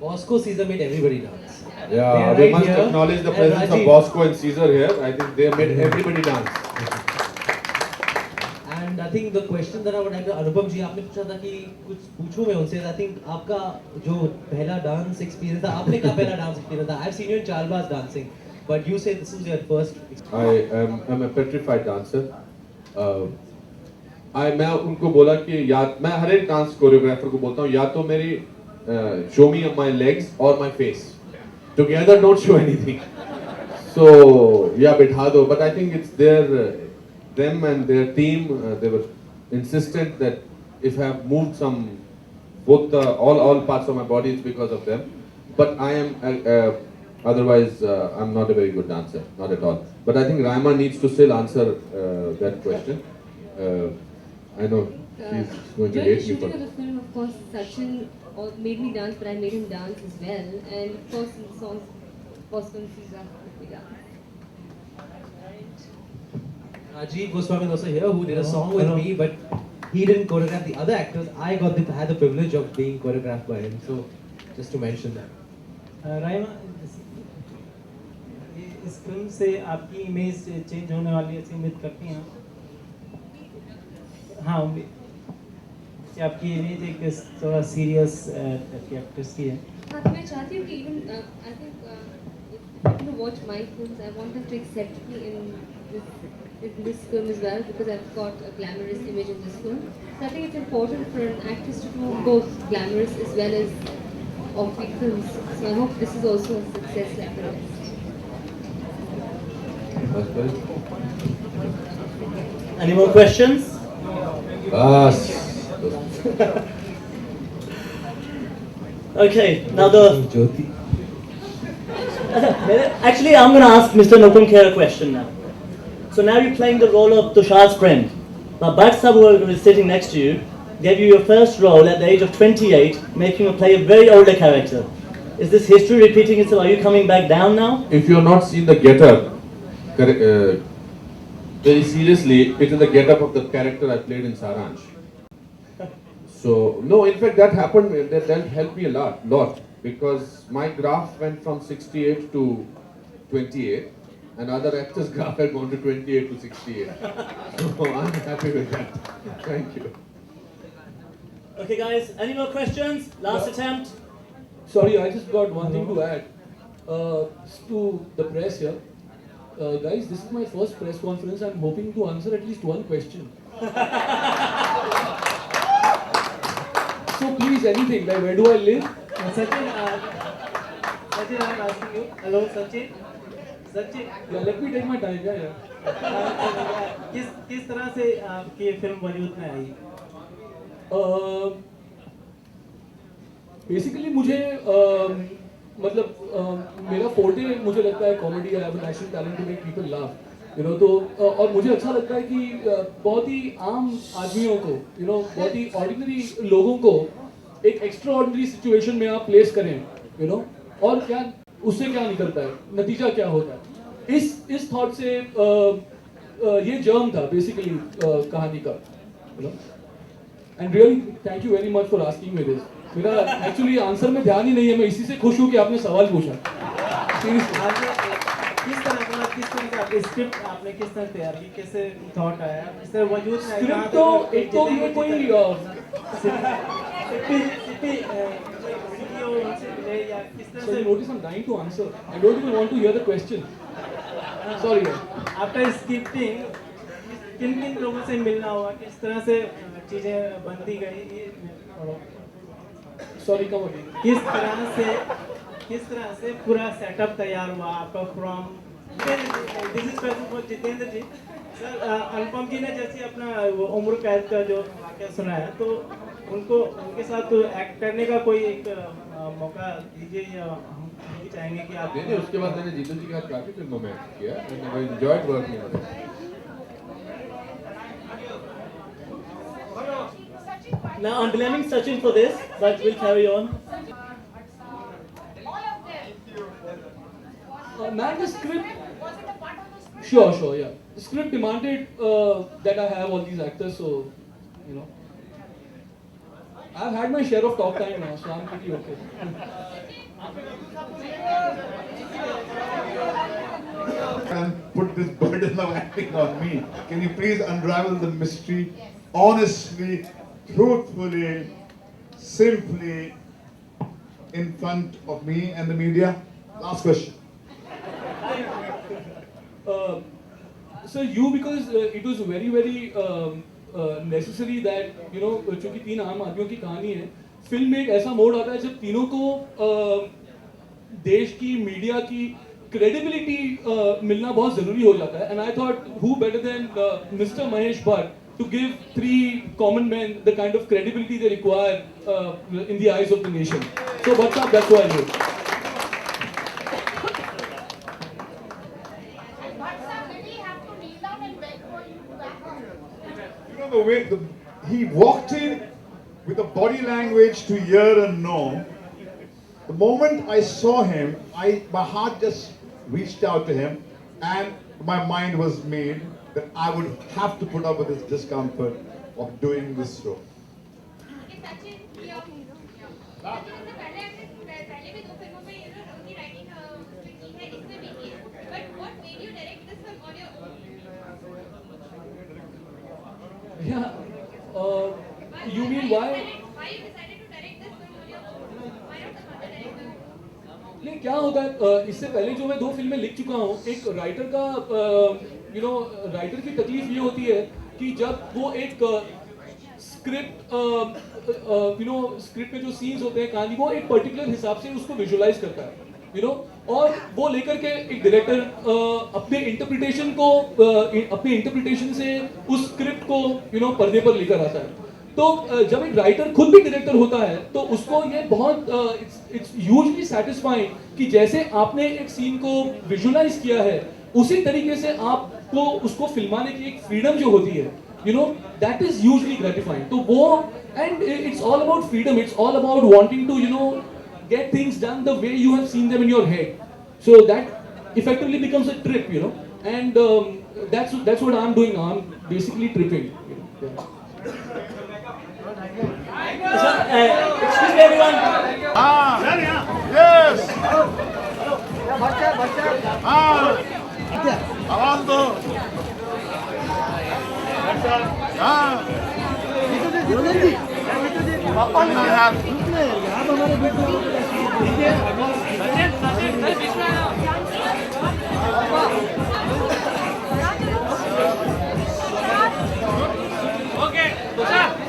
Bosco Caesar made everybody dance. Yeah, we must acknowledge the presence of Bosco and Caesar here. I think they made everybody dance. And I think the question that I would like to Anupam ji, आपने पूछा था कि कुछ पूछूं मैं उनसे. I think आपका जो पहला dance experience था, आपने क्या पहला dance experience था? I've seen you in Chalbaz dancing, but you say this is your first. I'm a petrified dancer. मैं उनको बोला कि मैं हर एक डांस कोरियोग्राफर को बोलता हूँ या तो मेरी show me my legs or my face. Together don't show anything. So yeah, बिठा दो. But I think it's them and their team. They were insistent that if I have moved all parts of my body, it's because of them. But I am otherwise I'm not a very good dancer, not at all. But I think Raima needs to still answer that question. I know she's going to hate me for. During the shooting of the film, of course, Sachin made me dance, but I made him dance as well. And of course, in the songs, Bosco and Caesar made me dance. Rajiv Goswami is also here, who did a song with me, but he didn't choreograph the other actors. I had the privilege of being choreographed by him. So, just to mention that. Raima, इस film से आपकी image change होने वाली है, ऐसी उम्मीद करती हैं? हाँ, कि आपकी इमेज एक थोड़ा सीरियस टाइप की एक्ट्रेस की है. हाँ, तो मैं चाहती हूँ कि even I think if people watch my films, I want them to accept me in this film as well, because I've got a glamorous image in this film. So I think it's important for an actress to do both glamorous as well as offbeat films. So I hope this is also a success like the rest. Any more questions? Bas. Okay, now actually I'm going to ask Mr. Nupam Kher a question now. So now you're playing the role of Tushar's friend. Now Bhatt Saboo, who is sitting next to you, gave you your first role at the age of 28, making you play a very older character. Is this history repeating itself? Are you coming back down now? If you have not seen the get-up, very seriously, it is the get-up of the character I played in Saransh. So, no, in fact that happened, that helped me a lot, because my graph went from 68 to 28, and other actors' graph had gone to 28 to 68. So, I'm happy with that. Thank you. Okay guys, any more questions? Last attempt? Sorry, I just got one thing to add to the press here. Guys, this is my first press conference. I'm hoping to answer at least one question. So please, anything, like where do I live? Sachin, I'm asking you. Hello, Sachin. Yeah, let me take my time. Yeah. किस तरह से आपकी film Bollywood में आई? Basically मुझे मेरा forte मुझे लगता है comedy. I have a natural talent to make people laugh, तो और मुझे अच्छा लगता है कि बहुत ही आम आदमियों को, बहुत ही ऑर्डिनरी लोगों को एक एक्स्ट्रा ऑर्डिनरी सिचुएशन में आप प्लेस करें, और क्या उससे क्या निकलता है, नतीजा क्या होता है. इस थॉट से ये जर्म था बेसिकली कहानी का. And really thank you very much for asking me this. मेरा एक्चुअली आंसर में ध्यान ही नहीं है, मैं इसी से खुश हूँ कि आपने सवाल पूछा. किस तरह से आपकी स्क्रिप्ट आपने किस तरह तैयार की, कैसे थॉट आया, इस तरह वजूद में स्क्रिप्ट तो एक तो ये कोई Sorry, notice I'm dying to answer. I don't even want to hear the question. Sorry. After scripting किन लोगों से मिलना हुआ, किस तरह से चीजें बनती गई, Sorry, come again. किस तरह से पूरा सेटअप तैयार हुआ आपका from. This is question for Jitendra ji. Sir, Anupam ji ने जैसे अपना उम्र कैद का जो वाकया सुनाया, तो उनके साथ तो एक्ट करने का कोई एक मौका दीजिए, या हम ये चाहेंगे कि आप. नहीं, उसके बाद मैंने जीतू जी के साथ काफी फिल्मों में एक्ट किया. I enjoyed working with him. Now I'm blaming Sachin for this, but we'll carry on. Man, the script. Sure, yeah. The script demanded that I have all these actors, so I've had my share of talk time now, so I'm pretty okay. And put this burden of acting on me. Can you please unravel the mystery honestly, truthfully, simply in front of me and the media? Last question. Sir, you, because it was very, very necessary that, you know, चूंकि तीन आम आदमियों की कहानी है, film में एक ऐसा मोड़ आता है जब तीनों को देश की मीडिया की क्रेडिबिलिटी मिलना बहुत जरूरी हो जाता है, and I thought who better than Mr. Mahesh Bhatt to give three common men the kind of credibility they require in the eyes of the nation. So what's up? That's why I did. You know the way he walked in with a body language to hear and know. The moment I saw him, my heart just reached out to him, and my mind was made that I would have to put up with this discomfort of doing this show. Yeah. You mean why? Why you decided to direct this film on your own? Why not some other director? नहीं, क्या होता है, इससे पहले जो मैं 2 फिल्में लिख चुका हूँ, एक राइटर का राइटर की तकलीफ ये होती है कि जब वो एक स्क्रिप्ट स्क्रिप्ट में जो सीन्स होते हैं कहानी, वो एक पर्टिकुलर हिसाब से उसको विजुअलाइज करता है, और वो लेकर के एक डायरेक्टर अपने इंटरप्रिटेशन से उस स्क्रिप्ट को पर्दे पर लेकर आता है. तो जब एक राइटर खुद भी डायरेक्टर होता है तो उसको ये बहुत इट्स ह्यूजली सैटिस्फाइंग कि जैसे आपने एक सीन को विजुअलाइज किया है उसी तरीके से आपको उसको फिल्माने की एक फ्रीडम जो होती है, दैट इज ह्यूजली ग्रेटिफाइंग. तो वो and it's all about freedom, it's all about wanting to get things done the way you have seen them in your head. So that effectively becomes a trip, and that's what I'm doing now. I'm basically tripping. Yeah. Excuse me, everyone. Yes. आवाज दो.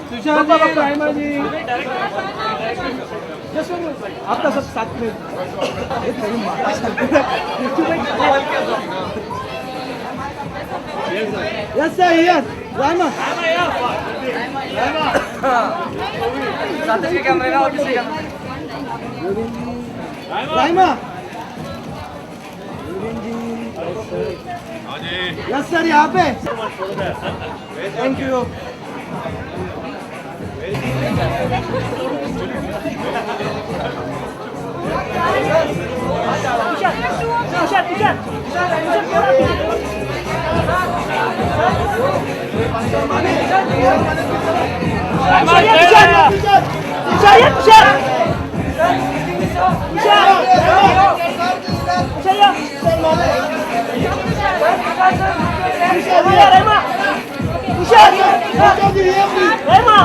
तुषार जी, राइमा जी, आपका सब साथ में yes sir, yes Raima Raima yes sir, यहाँ पे. Thank you. Rema!